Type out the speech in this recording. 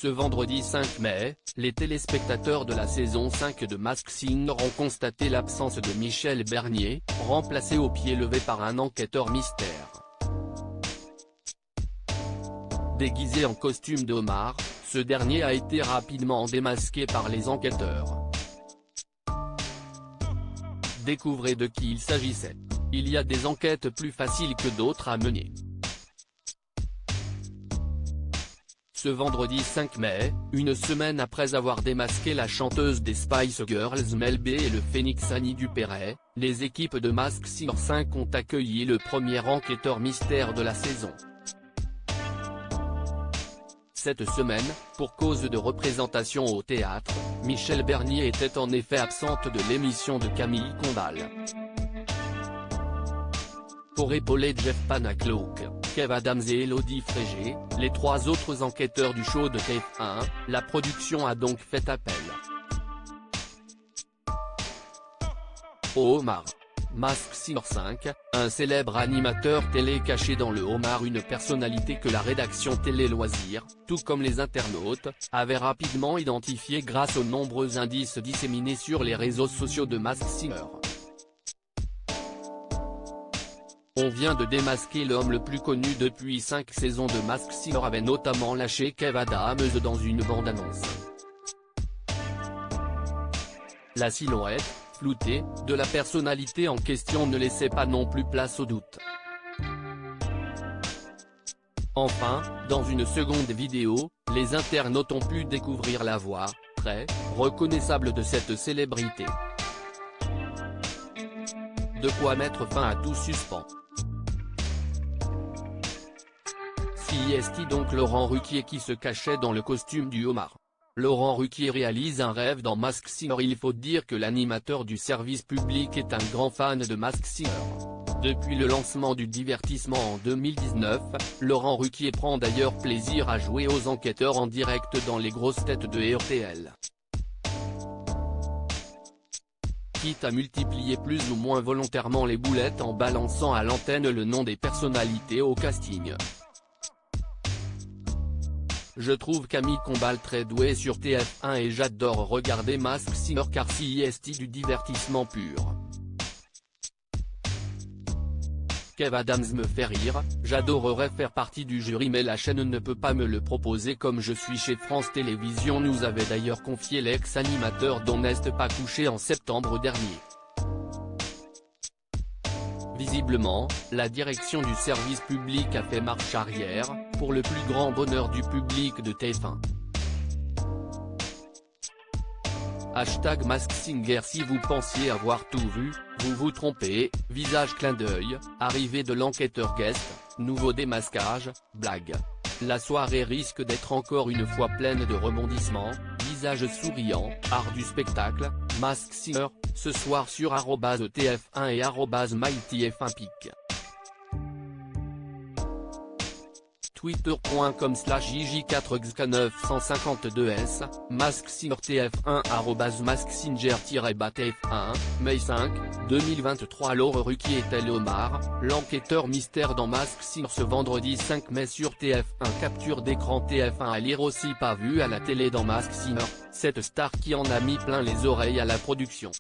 Ce vendredi 5 mai, les téléspectateurs de la saison 5 de Masked Singer ont constaté l'absence de Michel Bernier, remplacé au pied levé par un enquêteur mystère. Déguisé en costume de homard, ce dernier a été rapidement démasqué par les enquêteurs. Découvrez de qui il s'agissait. Il y a des enquêtes plus faciles que d'autres à mener. Ce vendredi 5 mai, une semaine après avoir démasqué la chanteuse des Spice Girls Mel B et le phénix Annie Dupéret, les équipes de Masked Singer 5 ont accueilli le premier enquêteur mystère de la saison. Cette semaine, pour cause de représentation au théâtre, Michel Bernier était en effet absente de l'émission de Camille Combal. Pour épauler Jeff Panaclock, Kev Adams et Elodie Frégé, les trois autres enquêteurs du show de TF1, la production a donc fait appel au homard. Masked Singer 5, un célèbre animateur télé caché dans le homard, une personnalité que la rédaction Télé Loisirs, tout comme les internautes, avait rapidement identifié grâce aux nombreux indices disséminés sur les réseaux sociaux de Masked Singer. On vient de démasquer l'homme le plus connu depuis 5 saisons de Masked Singer, avait notamment lâché Kev Adams dans une bande-annonce. La silhouette, floutée, de la personnalité en question ne laissait pas non plus place au doute. Enfin, dans une seconde vidéo, les internautes ont pu découvrir la voix, très reconnaissable de cette célébrité. De quoi mettre fin à tout suspens. CIST donc Laurent Ruquier qui se cachait dans le costume du homard. Laurent Ruquier réalise un rêve dans Masked Singer. Il faut dire que l'animateur du service public est un grand fan de Masked Singer. Depuis le lancement du divertissement en 2019, Laurent Ruquier prend d'ailleurs plaisir à jouer aux enquêteurs en direct dans les grosses têtes de RTL. Quitte à multiplier plus ou moins volontairement les boulettes en balançant à l'antenne le nom des personnalités au casting. Je trouve Camille Combal très douée sur TF1 et j'adore regarder Masked Singer car CIST du divertissement pur. Kev Adams me fait rire, j'adorerais faire partie du jury mais la chaîne ne peut pas me le proposer comme je suis chez France Télévisions, nous avait d'ailleurs confié l'ex-animateur dont n'est pas couché en septembre dernier. Visiblement, la direction du service public a fait marche arrière, pour le plus grand bonheur du public de TF1. Masked Singer. Si vous pensiez avoir tout vu, vous vous trompez, visage clin d'œil, arrivée de l'enquêteur guest, nouveau démasquage, blague. La soirée risque d'être encore une fois pleine de rebondissements, visage souriant, art du spectacle, Masked Singer, ce soir sur @TF1 et @MyTF1pic. Twitter.com/JJ4X952S, Masked Singer TF1 @MaskedSinger-TF1, mai 5, 2023. Laurent Ruquier est-elle homard, l'enquêteur mystère dans Masked Singer ce vendredi 5 mai sur TF1. Capture d'écran TF1 à lire aussi pas vu à la télé dans Masked Singer, cette star qui en a mis plein les oreilles à la production.